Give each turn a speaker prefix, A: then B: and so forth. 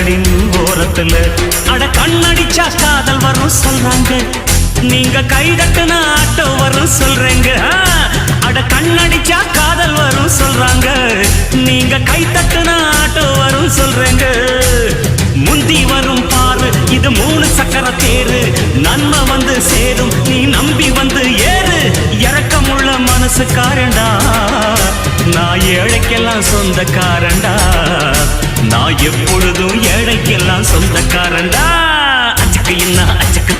A: ரோட்டடின் ஓரத்துல அட கண்ணடிச்சா காதல் வரும் சொல்றாங்க. நீங்க கை தட்டுனா ஆட்டோ வரும் சொல்றேங்க. அட கண்ணடிச்சா காதல் வரும் சொல்றாங்க. நீங்க கை தட்டுனா ஆட்டோ வரும் சொல்றேங்க. முந்தி வரும் பாரு இது 3 சக்கர தேரு. நன்மை வந்து சேரும் நீ நம்பி வந்து ஏறு. இறக்கமுள்ள மனசுக்காரண்டா நான் ஏழைக்கெல்லாம் சொந்தக்காரண்டா. நான் எப்பொழுதும் ஏழைக்கெல்லாம் சொந்தக்காரண்டா. அச்சக்கு என்ன அச்சக்கு